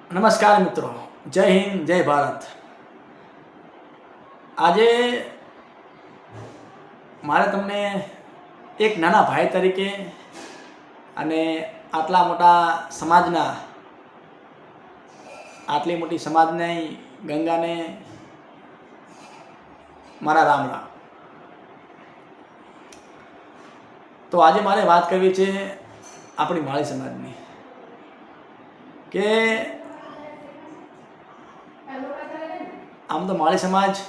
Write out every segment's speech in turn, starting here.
નમસ્કાર મિત્રો, જય હિન્દ, જય ભારત. આજે મારે તમને એક નાના ભાઈ તરીકે અને આટલા મોટા સમાજના આટલી મોટી સમાજને ગંગાને મારા રામ રામ. તો આજે મારે વાત કરવી છે આપણી માળી સમાજની કે આમ તો માળી સમાજ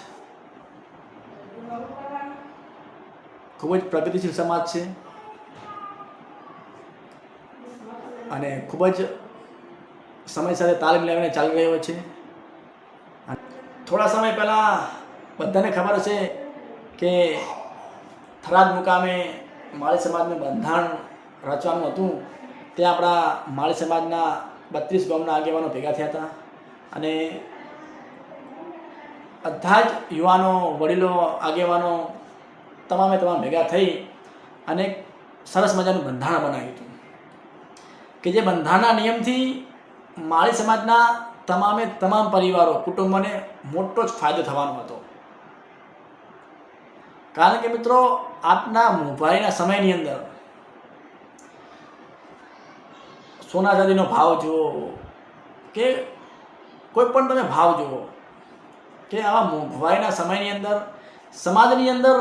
ખૂબ જ પ્રગતિશીલ સમાજ છે અને ખૂબ જ સમય સાથે તાલ મિલાવીને ચાલી રહ્યો છે. થોડા સમય પહેલાં બધાને ખબર હશે કે થરાદ મુકામે માળી સમાજનું બંધારણ રચવાનું હતું. ત્યાં આપણા માળી સમાજના 32 ગામના આગેવાનો ભેગા થયા હતા અને બધા જ યુવાનો, વડીલો, આગેવાનો તમામે તમામ ભેગા થઈ અને સરસ મજાનું બંધારણ બનાવ્યું હતું કે જે બંધારણના નિયમથી માળી સમાજના તમામે તમામ પરિવારો, કુટુંબોને મોટો જ ફાયદો થવાનો હતો. કારણ કે મિત્રો, આજના મોંઘવારીના સમયની અંદર સોના ચાંદીનો ભાવ જુઓ કે કોઈ પણ તમે ભાવ જુઓ કે આવા મોંઘવારીના સમયની અંદર સમાજની અંદર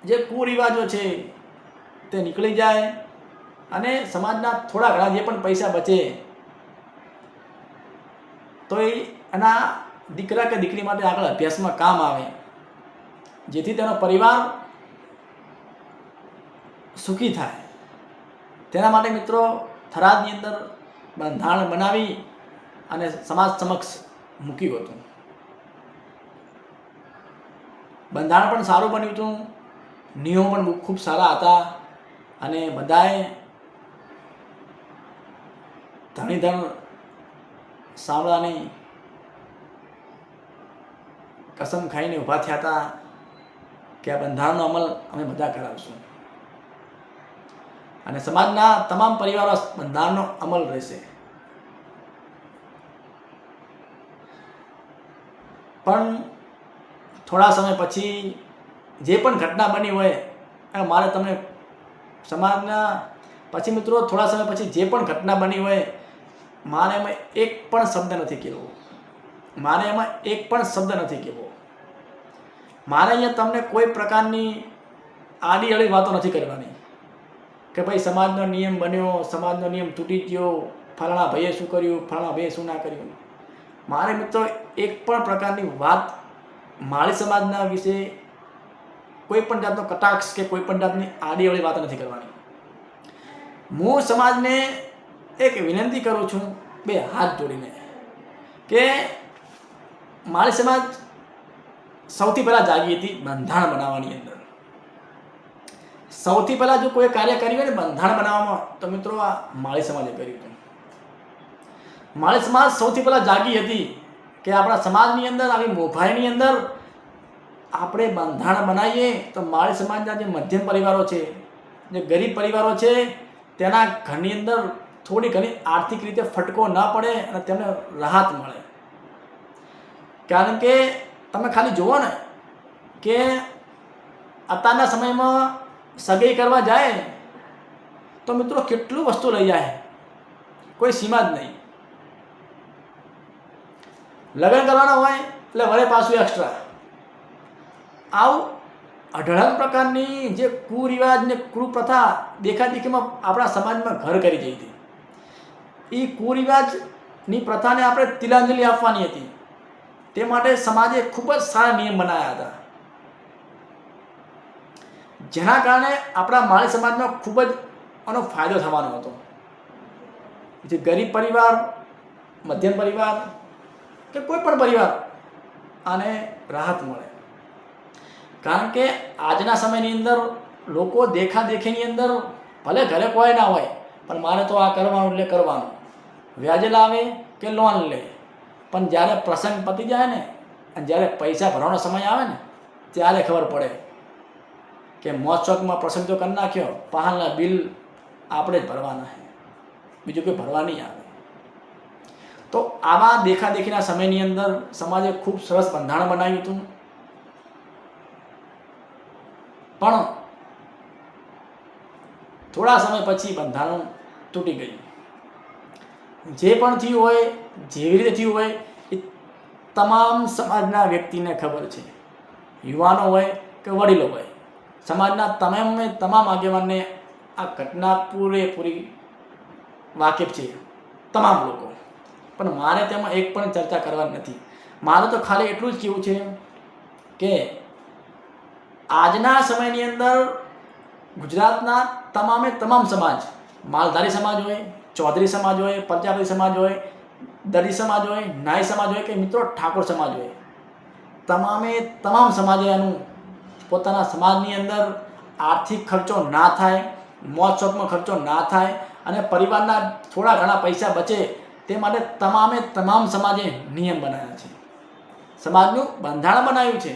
જે કુરિવાજો છે તે નીકળી જાય અને સમાજના થોડા ઘણા જે પણ પૈસા બચે તો એ એના દીકરા કે દીકરી માટે આગળ અભ્યાસમાં કામ આવે, જેથી તેનો પરિવાર સુખી થાય. તેના માટે મિત્રો થરાદની અંદર બંધારણ બનાવી અને સમાજ સમક્ષ મૂક્યું હતું. બંધારણ પણ સારું બન્યું હતું, નિયમો પણ ખૂબ સારા હતા અને બધાએ ધણીધણ સાંભળાની કસમ ખાઈને ઊભા થયા હતા કે આ બંધારણનો અમલ અમે બધા કરાવશું અને સમાજના તમામ પરિવારો બંધારણનો અમલ રહેશે. પણ થોડા સમય પછી જે પણ ઘટના બની હોય મારે તમને સમાજના પછી મિત્રો થોડા સમય પછી જે પણ ઘટના બની હોય મારે એમાં એક પણ શબ્દ નથી કહેવો, મારે એમાં એક પણ શબ્દ નથી કહેવો. મારે અહીંયા તમને કોઈ પ્રકારની આડી અડી વાતો નથી કરવાની કે ભાઈ સમાજનો નિયમ બન્યો, સમાજનો નિયમ તૂટી ગયો, ફલાણા ભાઈએ શું કર્યું, ફલાણા ભાઈએ શું ના કર્યું. મારે મિત્રો એક પણ પ્રકારની વાત માળી સમાજના વિશે કોઈ પણ જાતનો કટાક્ષ કે કોઈ પણ જાતની આડી અડી વાત નથી કરવાની. હું સમાજને એક વિનંતી કરું છું બે હાથ જોડીને કે માળી સમાજ સૌથી પહેલાં જાગી હતી બંધારણ બનાવવાની અંદર. સૌથી પહેલાં જો કોઈ કાર્ય કર્યું હોય ને બંધારણ બનાવવામાં તો મિત્રો આ માળી સમાજે કર્યું હતું. માળી સમાજ સૌથી પહેલાં જાગી હતી કે આપણા સમાજની અંદર આવી મોંઘવારીની અંદર આપણે બંધારણ બનાવીએ તો માળી સમાજના જે મધ્યમ પરિવારો છે, જે ગરીબ પરિવારો છે, તેના ઘરની અંદર થોડી ઘણી આર્થિક રીતે ફટકો ન પડે અને તેમને રાહત મળે. કારણ કે તમે ખાલી જુઓ ને કે અત્યારના સમયમાં સગાઈ કરવા જાય તો મિત્રો કેટલું વસ્તુ લઈ જાય, કોઈ સીમા જ નહીં. લગ્ન કરવાના હોય એટલે વળે પાછું એક્સ્ટ્રા. આવું અઢળક પ્રકારની જે કુરિવાજ ને કુપ્રથા દેખાદેખીમાં આપણા સમાજમાં ઘર કરી જઈ હતી. એ કુરિવાજની પ્રથાને આપણે તિલાંજલિ આપવાની હતી. તે માટે સમાજે ખૂબ જ સારા નિયમ બનાવ્યા હતા, જેના કારણે આપણા માળી સમાજનો ખૂબ જ આનો ફાયદો થવાનો હતો. જે ગરીબ પરિવાર, મધ્યમ પરિવાર કે કોઈ પણ પરિવાર આને રાહત મળે. કારણ કે આજના સમયની અંદર લોકો દેખાદેખીની અંદર ભલે ઘરે કોઈ ના હોય પણ મારે તો આ કરવાનું એટલે કરવાનું, વ્યાજે લાવે કે લોન લે, પણ જ્યારે પ્રસંગ પતી જાય ને અને જ્યારે પૈસા ભરવાનો સમય આવે ને ત્યારે ખબર પડે કે મોજ શોખમાં પ્રસંગ તો કરી નાખ્યો, પાહાલના બિલ આપણે જ ભરવાના છે, બીજું કોઈ ભરવા નહીં આવે. તો આવા દેખાદેખીના સમયની અંદર સમાજે ખૂબ સરસ બંધારણ બનાવ્યું હતું, પણ થોડા સમય પછી બંધારણ તૂટી ગયું. જે પણ થયું હોય, જેવી રીતે થયું હોય, એ તમામ સમાજના વ્યક્તિને ખબર છે. યુવાનો હોય કે વડીલો હોય, સમાજના તમામ આગેવાનને આ ઘટના પૂરેપૂરી વાકેફ છે, તમામ લોકો. પણ મારે તેમાં એક પણ ચર્ચા કરવાની નથી. મારે તો ખાલી એટલું જ કહેવું છે કે આજના સમયની અંદર ગુજરાતના તમામ સમાજ, માલધારી સમાજ હોય, ચૌધરી સમાજ હોય, પ્રજાપતિ સમાજ હોય, દલિત સમાજ હોય, નાઈ સમાજ હોય કે મિત્રો ઠાકોર સમાજ હોય, તમામ સમાજે આનું પોતાના સમાજની અંદર આર્થિક ખર્ચો ના થાય, મોજ શોખમાં ખર્ચો ના થાય અને પરિવારના થોડા ઘણા પૈસા બચે તે માટે તમામ સમાજે નિયમ બનાવ્યા છે, સમાજનું બંધારણ બનાવ્યું છે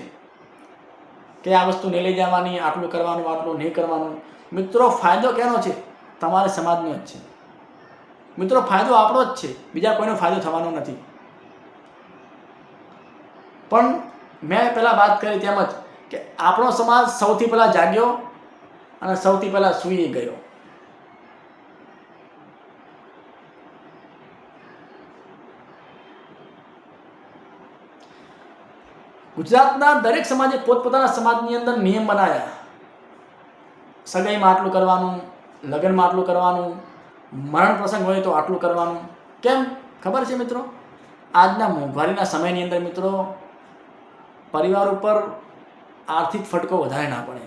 કે આ વસ્તુ નહીં લઈ જવાની, આટલું કરવાનું, આટલું નહીં કરવાનું. મિત્રો ફાયદો કેનો છે? તમારે સમાજનો જ છે મિત્રો. ફાયદો આપણો જ છે, બીજા કોઈનો ફાયદો થવાનો નથી. પણ મેં પહેલાં વાત કરી તેમ જ કે આપણો સમાજ સૌથી પહેલાં જાગ્યો અને સૌથી પહેલાં સૂઈ ગયો. ગુજરાતના દરેક સમાજે પોતપોતાના સમાજની અંદર નિયમ બનાવ્યા. સગાઈમાં આટલું કરવાનું, લગ્નમાં આટલું કરવાનું, મરણ પ્રસંગ હોય તો આટલું કરવાનું. કેમ ખબર છે મિત્રો? આજના મોંઘવારીના સમયની અંદર મિત્રો પરિવાર ઉપર આર્થિક ફટકો વધારે ના પડે.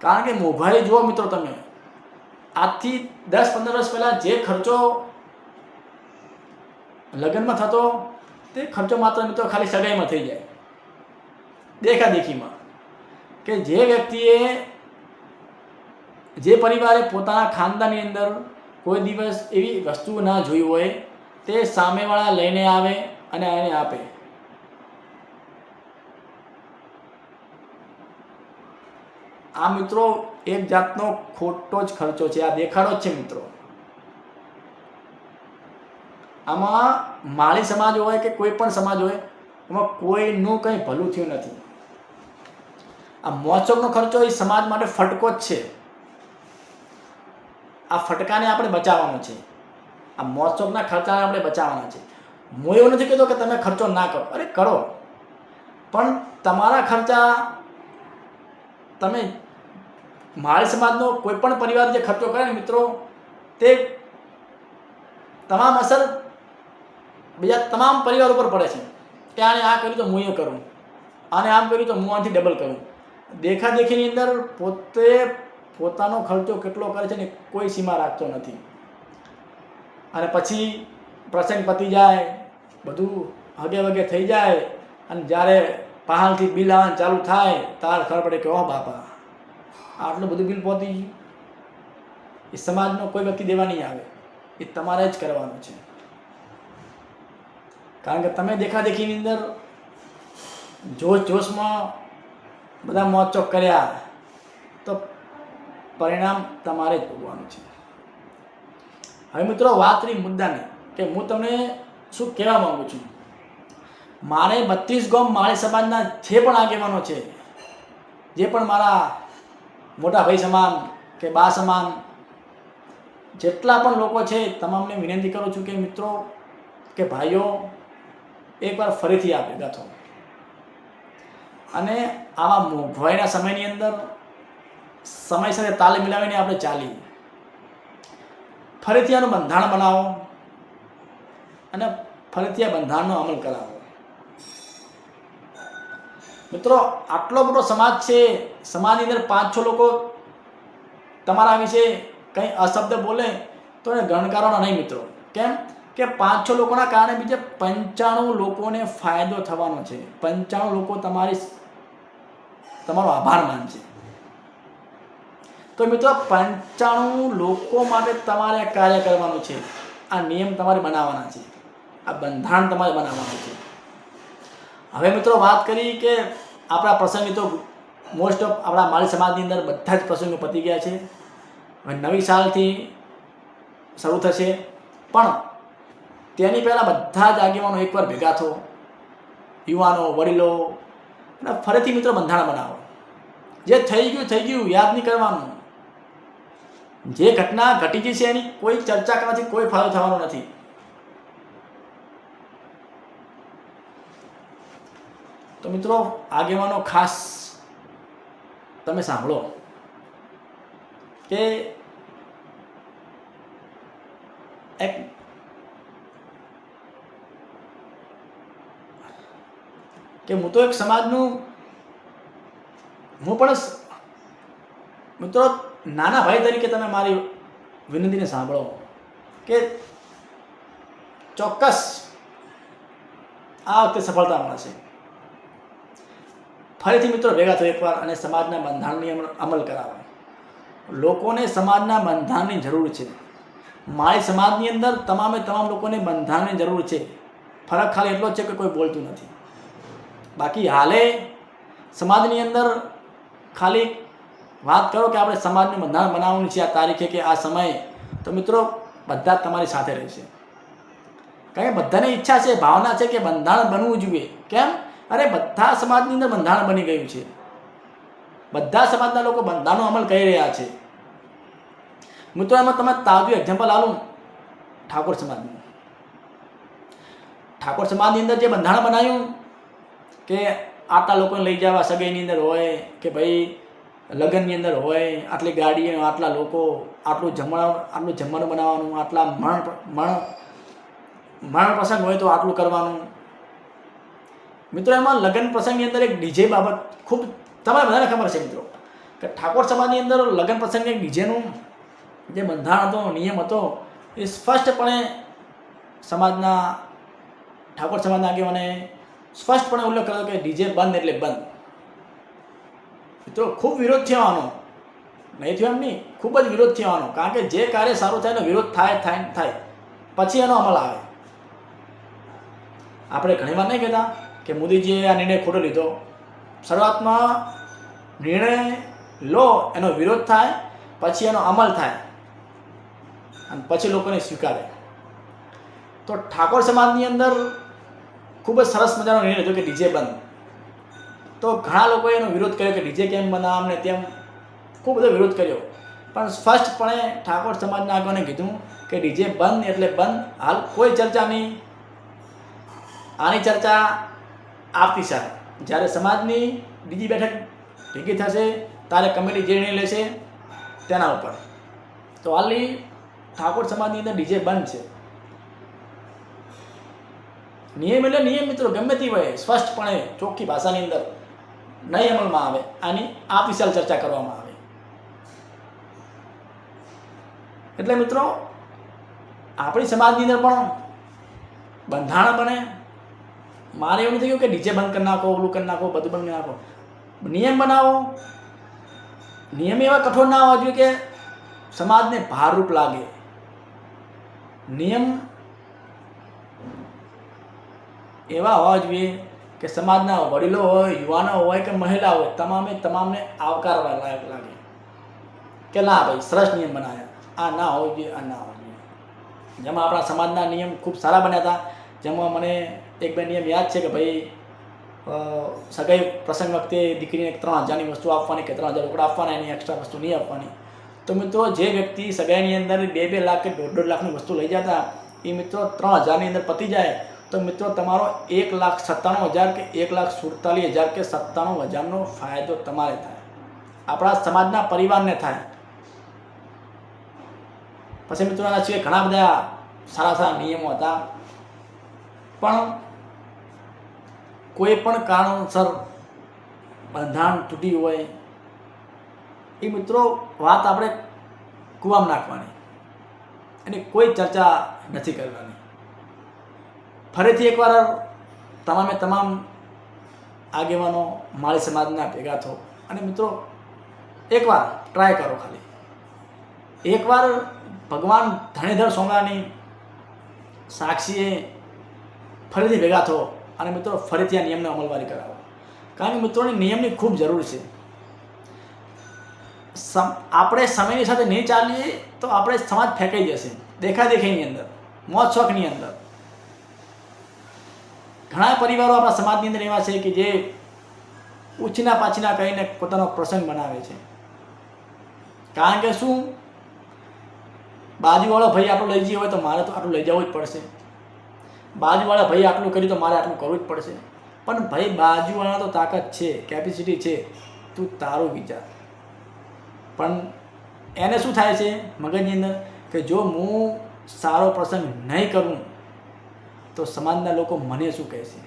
કારણ કે મોંઘવારી જુઓ મિત્રો, તમે આજથી 10-15 વર્ષ પહેલાં જે ખર્ચો લગ્નમાં થતો તે ખર્ચો માત્ર મિત્રો ખાલી સગાઈમાં થઈ જાય, દેખાદેખીમાં. કે જે વ્યક્તિએ, જે પરિવારે પોતાના ખાનદાનની અંદર કોઈ દિવસ એવી વસ્તુ ના જોઈ હોય તે સામેવાળા લઈને આવે અને એને આપે. આ મિત્રો એક જાતનો ખોટો જ ખર્ચો છે, આ દેખાડો જ છે મિત્રો. આમાં માળી સમાજ હોય કે કોઈ પણ સમાજ હોય, એમાં કોઈનું કંઈ ભલું થયું નથી. આ મોજશોખનો ખર્ચો એ સમાજ માટે ફટકો જ છે. આ ફટકાને આપણે બચાવવાનો છે, આ મોજશોખના ખર્ચાને આપણે બચાવવાના છે. હું એવું નથી કહેતો કે તમે ખર્ચો ના કરો, અરે કરો, પણ તમારા ખર્ચા તમે માળી સમાજનો કોઈ પણ પરિવાર જે ખર્ચો કરે ને મિત્રો, તે તમામ અસર બીજા તમામ પરિવાર ઉપર પડે છે. કે આને આ કર્યું તો હું એ કરું, આને આમ કર્યું તો હું આનાથી ડબલ કરું. દેખાદેખીની અંદર પોતે પોતાનો ખર્ચો કેટલો કરે છે ને કોઈ સીમા રાખતો નથી. અને પછી પ્રસંગ પતી જાય, બધું હગે વગે થઈ જાય અને જ્યારે પહાલથી બિલ આવવાનું ચાલુ થાય ત્યારે ખબર પડે કે ઓહ બાપા, આટલું બધું બિલ પહોંચી ગયું. એ સમાજનો કોઈ વ્યક્તિ દેવા નહીં આવે, એ તમારે જ કરવાનું છે. કારણ કે તમે દેખાદેખીની અંદર જોશમાં બધા મોજશોખ કર્યા તો પરિણામ તમારે જ ભોગવવાનું છે. હવે મિત્રો વાત રહી મુદ્દાની, કે હું તમને શું કહેવા માગું છું. મારે 32 ગામ માળી સમાજના જે પણ આગેવાનો છે, જે પણ મારા મોટા ભાઈ સમાન કે બા સમાન જેટલા પણ લોકો છે, તમામને વિનંતી કરું છું કે મિત્રો કે ભાઈઓ, એકવાર ફરીથી આ ભેગા થો અને આવા મોંઘવારીના સમયની અંદર સમય સાથે તાલ મિલાવીને આપણે ચાલીએ. ફરીથી આનું બંધારણ બનાવો અને ફરીથી આ બંધારણનો અમલ કરાવો. મિત્રો આટલો મોટો સમાજ છે, સમાજની અંદર 5-6 લોકો તમારા વિશે કંઈ અશબ્દ બોલે તો એને ગણકારવાનો નહીં મિત્રો. કેમ કે 5-6 લોકોના કારણે બીજે 95 લોકોને ફાયદો થવાનો છે. 95 લોકો તમારો આભાર માનશે. તો મિત્રો 95 લોકો માટે તમારે કાર્ય કરવાનું છે. આ નિયમ તમારે બનાવવાના છે, આ બંધારણ તમારે બનાવવાનું છે. હવે મિત્રો વાત કરી કે આપણા પ્રસંગી તો મોસ્ટ ઓફ આપણા માળી સમાજની અંદર બધા જ પ્રસંગો પતી ગયા છે. હવે નવી સાલથી શરૂ થશે, પણ તેની પહેલાં બધા જ આગેવાનો એકવાર ભેગા થો, યુવાનો, વડીલો, અને ફરીથી મિત્રો બંધારણ બનાવો. જે થઈ ગયું, યાદ નહીં કરવાનું. જે ઘટના ઘટી ગઈ છે એની કોઈ ચર્ચા કરવાથી કોઈ ફાયદો થવાનો નથી. તો મિત્રો આગેવાનો ખાસ તમે સાંભળો કે હું તો એક સમાજનું, હું પણ મિત્રો નાના ભાઈ તરીકે તમે મારી વિનંતીને સાંભળો કે ચોક્કસ આ વખતે સફળતા મળશે. ફરીથી મિત્રો ભેગા થયો એકવાર અને સમાજના બંધારણની અમલ કરાવો. લોકોને સમાજના બંધારણની જરૂર છે. મારી સમાજની અંદર તમામે તમામ લોકોને બંધારણની જરૂર છે. ફરક ખાલી એટલો જ છે કે કોઈ બોલતું નથી. બાકી હાલે સમાજની અંદર ખાલી વાત કરો કે આપણે સમાજનું બંધારણ બનાવવાનું છે આ તારીખે કે આ સમયે, તો મિત્રો બધા તમારી સાથે રહેશે. કારણ કે બધાની ઈચ્છા છે, ભાવના છે કે બંધારણ બનવું જોઈએ. કેમ? અરે બધા સમાજની અંદર બંધારણ બની ગયું છે. બધા સમાજના લોકો બંધારણનો અમલ કરી રહ્યા છે. મિત્રો એમાં તમે તાજું એક્ઝામ્પલ આલું ઠાકોર સમાજનું. ઠાકોર સમાજની અંદર જે બંધારણ બનાવ્યું કે આટલા લોકોને લઈ જવા, સગાઈની અંદર હોય કે ભાઈ લગ્નની અંદર હોય, આટલી ગાડીઓ, આટલા લોકો, આટલું જમવાનું બનાવવાનું, આટલા મરણ પ્રસંગ હોય તો આટલું કરવાનું. મિત્રો એમાં લગ્ન પ્રસંગની અંદર એક ડીજે બાબત ખૂબ તમારે બધાને ખબર છે મિત્રો કે ઠાકોર સમાજની અંદર લગ્ન પ્રસંગ એક ડીજેનું જે બંધારણ હતો, નિયમ હતો, એ સ્પષ્ટપણે સમાજના ઠાકોર સમાજના આગેવાને સ્પષ્ટપણે ઉલ્લેખ કર્યો કે ડીજે બંધ એટલે બંધ. મિત્રો ખૂબ વિરોધ થવાનો, નહીં થયો એમ નહીં, ખૂબ જ વિરોધ થવાનો. કારણ કે જે કાર્ય સારું થાય એનો વિરોધ થાય પછી એનો અમલ આવે. આપણે ઘણીવાર નહીં કહેતા કે મોદીજીએ આ નિર્ણય ખોટો લીધો. શરૂઆતમાં નિર્ણય લો, એનો વિરોધ થાય, પછી એનો અમલ થાય અને પછી લોકોને સ્વીકારે. તો ઠાકોર સમાજની અંદર ખૂબ જ સરસ મજાનો નિર્ણય લીધો કે ડીજે બંધ. તો ઘણા લોકોએ એનો વિરોધ કર્યો કે ડીજે કેમ બનાવ ને તેમ, ખૂબ બધો વિરોધ કર્યો. પણ સ્પષ્ટપણે ઠાકોર સમાજના આગળને કીધું કે ડીજે બંધ એટલે બંધ. હાલ કોઈ ચર્ચા નહીં. આની ચર્ચા આવતી સાલ જ્યારે સમાજની બીજી બેઠક ભેગી થશે ત્યારે કમિટી જે નિર્ણય લેશે તેના ઉપર. તો હાલની ઠાકોર સમાજની અંદર ડીજે બંધ છે. નિયમ એટલે નિયમ મિત્રો, ગમે તે હોય સ્પષ્ટપણે ચોખ્ખી ભાષાની અંદર નહીં અમલમાં આવે, આની આ વિશાલ ચર્ચા કરવામાં આવે. એટલે મિત્રો આપણી સમાજની અંદર પણ બંધારણ બને. મારે એવું નથી કહ્યું કે ડીજે બંધ કરી નાખો, ઓલું કરી નાખો, બધું બંધ કરી નાખો. નિયમ બનાવો. નિયમ એવા કઠોર ના હોવા જોઈએ કે સમાજને ભારરૂપ લાગે. નિયમ એવા હોવા જોઈએ કે સમાજના વડીલો હોય, યુવાનો હોય કે મહિલા હોય, તમામને આવકારવા લાયક લાગે કે ના ભાઈ સરસ નિયમ બનાવ્યા, આ ના હોવું જોઈએ, આ ના હોવું જોઈએ. જેમાં આપણા સમાજના નિયમ ખૂબ સારા બન્યા હતા. જેમાં મને એક બે નિયમ યાદ છે કે ભાઈ સગાઈ પ્રસંગ વખતે દીકરીને 3,000ની વસ્તુ આપવાની કે 3,000 રોકડા આપવાના, એની એક્સ્ટ્રા વસ્તુ નહીં આપવાની. તો મિત્રો જે વ્યક્તિ સગાઈની અંદર 2-2 લાખ કે 1.5 લાખની વસ્તુ લઈ જતા, એ મિત્રો 3,000ની અંદર પતી જાય તો મિત્રો તમારો 1,97,000 કે 1,47,000 કે 97,000નો ફાયદો તમારે થાય, આપણા સમાજના પરિવારને થાય. પછી મિત્રો આના સિવાય ઘણા બધા સારા નિયમો હતા. પણ કોઈ પણ કારણોસર બંધારણ તૂટી હોય એ મિત્રો વાત આપણે કૂવામાં નાખવાની, એની કોઈ ચર્ચા નથી કરવાની. ફરીથી એકવાર તમામ આગેવાનો માળી સમાજના ભેગા થો અને મિત્રો એકવાર ટ્રાય કરો. ખાલી એકવાર ભગવાન ધણીધર સોંગાની સાક્ષીએ ફરીથી ભેગા થો અને મિત્રો ફરીથી આ નિયમને અમલવારી કરાવો. કારણ કે મિત્રોની નિયમની ખૂબ જરૂર છે. આપણે સમયની સાથે નહીં ચાલીએ તો આપણે સમાજ ફેંકાઈ જશે દેખાદેખીની અંદર, મોજ શોખની અંદર. ઘણા પરિવારો આપણા સમાજની અંદર એવા છે કે જે ઉછીના પાછીના કહીને પોતાનો પ્રસંગ બનાવે છે. કારણ કે શું, બાજુવાળો ભાઈ આટલું લઈ જઈએ હોય તો મારે તો આટલું લઈ જવું જ પડશે, બાજુવાળા ભાઈ આટલું કર્યું તો મારે આટલું કરવું જ પડશે. પણ ભાઈ બાજુવાળા તો તાકાત છે, કેપેસિટી છે, તું તારું વિચાર. પણ એને શું થાય છે મગજની અંદર કે જો હું સારો પ્રસંગ નહીં કરું તો સમાજના લોકો મને શું કહેશે,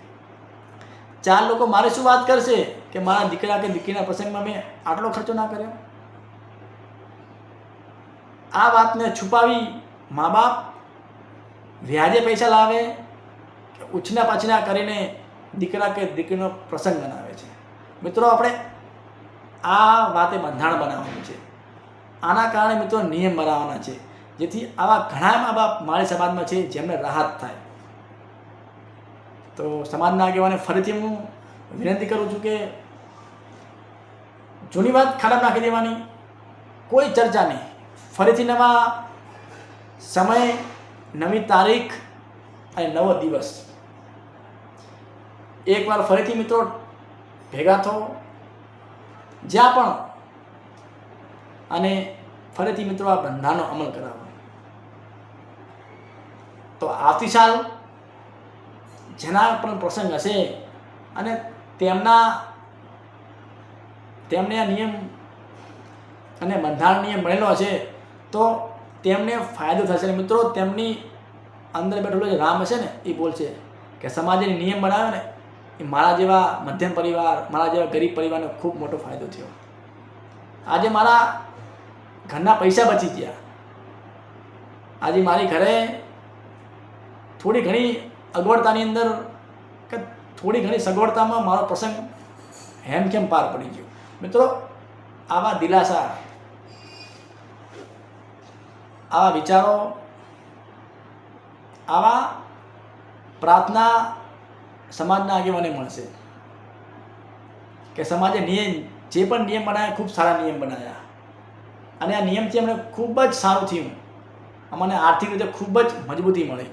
4 લોકો મારે શું વાત કરશે કે મારા દીકરા કે દીકરીના પ્રસંગમાં મેં આટલો ખર્ચો ના કર્યો. આ વાતને છુપાવી મા બાપ વ્યાજે પૈસા લાવે કે ઉછીના પાછીના કરીને દીકરા કે દીકરીનો પ્રસંગ બનાવે છે. મિત્રો, આપણે આ વાતે બંધારણ બનાવવાનું છે. આના કારણે મિત્રો નિયમ બનાવવાના છે, જેથી આવા ઘણા મા બાપ મારી સમાજમાં છે જેમને રાહત થાય. તો સમાજના આગેવાને ફરીથી હું વિનંતી કરું છું કે જૂની વાત ખરાબ નાખી દેવાની, કોઈ ચર્ચા નહીં. ફરીથી નવા સમય, નવી તારીખ અને નવો દિવસ, એકવાર ફરીથી મિત્રો ભેગા થો જ્યાં પણ, અને ફરીથી મિત્રો આ બંધારણનો અમલ કરાવો. તો આવતી સાલ જેના પણ પ્રસંગ હશે અને તેમને આ નિયમ અને બંધારણ નિયમ મળેલો હશે તો તેમને ફાયદો થશે. મિત્રો, તેમની અંદર બેઠેલો જે રામ હશે ને એ બોલશે કે સમાજે નિયમ બનાવ્યો ને એ મારા જેવા મધ્યમ પરિવાર, મારા જેવા ગરીબ પરિવારને ખૂબ મોટો ફાયદો થયો. આજે મારા ઘરના પૈસા બચી ગયા, આજે મારી ઘરે થોડી ઘણી અગવડતાની અંદર કે થોડી ઘણી સગવડતામાં મારો પ્રસંગ હેમખેમ પાર પડી ગયો. મિત્રો, આવા દિલાસા, આવા વિચારો, આવા પ્રાર્થના સમાજના આગેવાને મળશે કે સમાજે જે પણ નિયમ બનાવ્યા ખૂબ સારા નિયમ બનાવ્યા, અને આ નિયમથી અમને ખૂબ જ સારું થયું. અમને આર્થિક રીતે ખૂબ જ મજબૂતી મળી,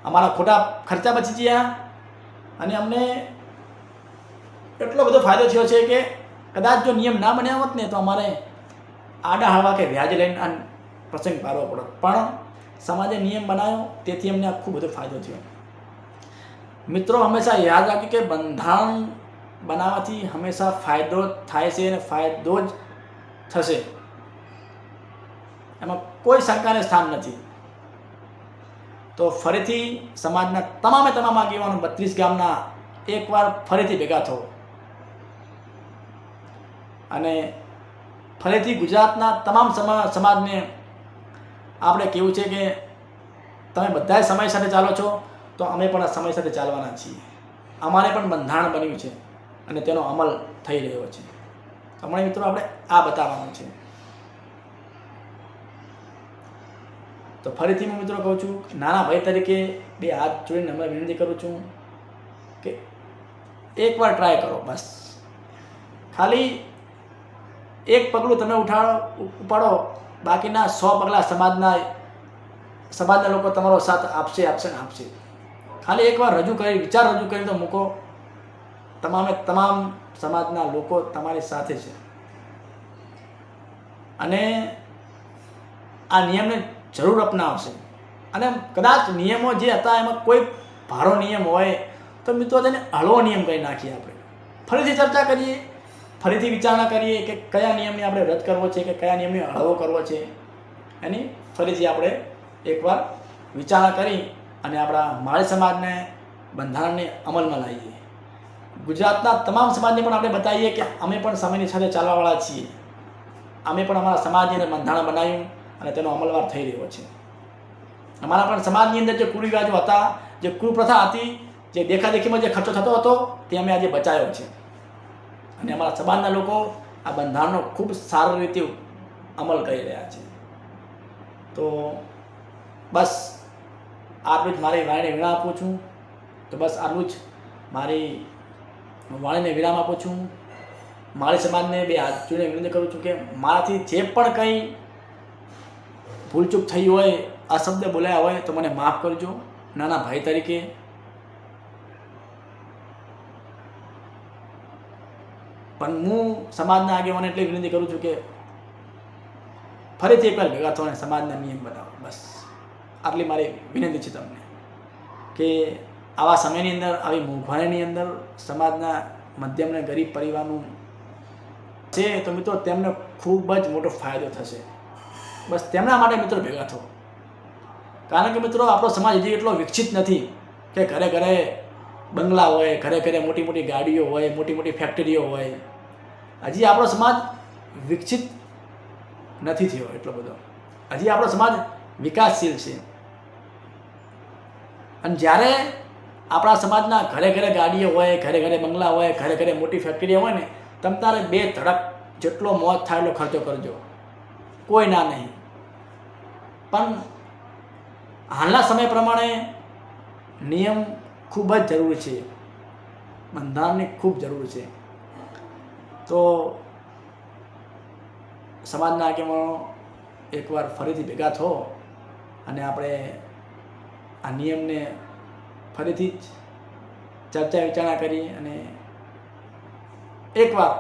અમારા ખોટા ખર્ચા બચી ગયા, અને અમને એટલો બધો ફાયદો થયો છે કે કદાચ જો નિયમ ના બન્યા હોત ને તો અમારે આડા હળવા કે વ્યાજ લઈને આ પ્રસંગ પાડવો પડે. પણ સમાજે નિયમ બનાવ્યો તેથી અમને આ ખૂબ બધો ફાયદો થયો. મિત્રો, હંમેશા યાદ રાખ્યું કે બંધારણ બનાવવાથી હંમેશા ફાયદો થાય છે અને ફાયદો જ થશે, એમાં કોઈ શંકાને સ્થાન નથી. તો ફરીથી સમાજના તમામ આગેવાનો 32 ગામના એકવાર ફરીથી ભેગા થો અને ફરીથી ગુજરાતના તમામ સમાજને આપણે કહેવું છે કે તમે બધા સમય સાથે ચાલો છો તો અમે પણ આ સમય સાથે ચાલવાના છીએ. અમારે પણ બંધારણ બન્યું છે અને તેનો અમલ થઈ રહ્યો છે. હમણાં મિત્રો આપણે આ બતાવવાનું છે. તો ફરીથી હું મિત્રો કહું છું, નાના ભાઈ તરીકે 2 હાથ જોડીને હમણાં વિનંતી કરું છું કે એકવાર ટ્રાય કરો. બસ ખાલી એક પગલું તમે ઉપાડો, બાકીના 100 પગલાં સમાજના લોકો તમારો સાથ આપશે. ખાલી એકવાર વિચાર રજૂ કરી તો મૂકો, તમામ સમાજના લોકો તમારી સાથે છે. અને આ નિયમને જરૂર અપનાવશે. અને કદાચ નિયમો જે હતા એમાં કોઈ ભારો નિયમ હોય તો મિત્રો તેને હળવો નિયમ કરી નાખીએ. આપણે ફરીથી ચર્ચા કરીએ, ફરીથી વિચારણા કરીએ કે કયા નિયમને આપણે રદ કરવો છે કે કયા નિયમને હળવો કરવો છે. એની ફરીથી આપણે એકવાર વિચારણા કરી અને આપણા માળી સમાજને બંધારણને અમલમાં લાવીએ. ગુજરાતના તમામ સમાજને પણ આપણે બતાવીએ કે અમે પણ સમયની સાથે ચાલવાવાળા છીએ. અમે પણ અમારા સમાજને બંધારણ બનાવ્યું અને તેનો અમલવાર થઈ રહ્યો છે. અમારા પણ સમાજની અંદર જે કુરિવાજો હતા, જે કુપ્રથા હતી, જે દેખાદેખીમાં જે ખર્ચો થતો હતો તે અમે આજે બચાવ્યો છે. અને અમારા સમાજના લોકો આ બંધારણનો ખૂબ સારી રીતે અમલ કરી રહ્યા છે. તો બસ આટલું જ મારી વાણીને વિરામ આપું છું. મારી સમાજને 2 હાથ જોડીને વિનંતી કરું છું કે મારાથી જે પણ કંઈ ભૂલચૂક થઈ હોય, અશબ્દ બોલાયા હોય તો મને માફ કરજો. નાના ભાઈ તરીકે પણ હું સમાજના આગેવાને એટલી વિનંતી કરું છું કે ફરીથી એકવાર ભેગા થો અને સમાજના નિયમ બનાવો. બસ આટલી મારી વિનંતી છે તમને કે આવા સમયની અંદર, આવી મોંઘવારીની અંદર સમાજના મધ્યમ અને ગરીબ પરિવારનું છે તો મિત્રો તેમને ખૂબ જ મોટો ફાયદો થશે. બસ તેમના માટે મિત્રો ભેગા થો. કારણ કે મિત્રો આપણો સમાજ હજી એટલો વિકસિત નથી કે ઘરે ઘરે બંગલા હોય, ઘરે ઘરે મોટી મોટી ગાડીઓ હોય, મોટી મોટી ફેક્ટરીઓ હોય. હજી આપણો સમાજ વિકસિત નથી થયો એટલો બધો. હજી આપણો સમાજ વિકાસશીલ છે. અને જ્યારે આપણા સમાજના ઘરે ઘરે ગાડીઓ હોય, ઘરે ઘરે બંગલા હોય, ઘરે ઘરે મોટી ફેક્ટરીઓ હોય ને, તમ તારે 2 ધડક જેટલો મોજ થાય એટલો ખર્ચો કરજો, કોઈ ના નહીં. પણ હાલના સમય પ્રમાણે નિયમ ખૂબ જ જરૂરી છે, બંધારણની ખૂબ જરૂર છે. તો સમાજના આગેવાનો એકવાર ફરીથી ભેગા થો અને આપણે આ નિયમને ફરીથી જ ચર્ચા વિચારણા કરી અને એકવાર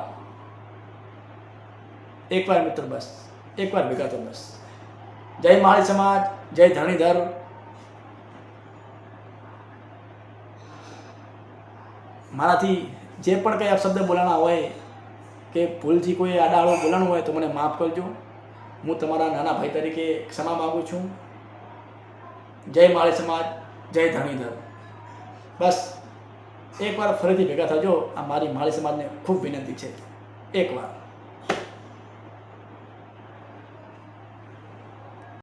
મિત્ર બસ એકવાર ભેગા થો. બસ જય માળી સમાજ, જય ધરણીધર. મારાથી જે પણ કંઈ અપશબ્દ બોલાણા હોય કે ભૂલથી કોઈ આડાઆડું બોલાણું હોય તો મને માફ કરજો. હું તમારા નાના ભાઈ તરીકે ક્ષમા માગું છું. જય માળી સમાજ, જય ધરણીધર. બસ એકવાર ફરીથી ભેગા થજો. આ મારી માળી સમાજને ખૂબ વિનંતી છે. એકવાર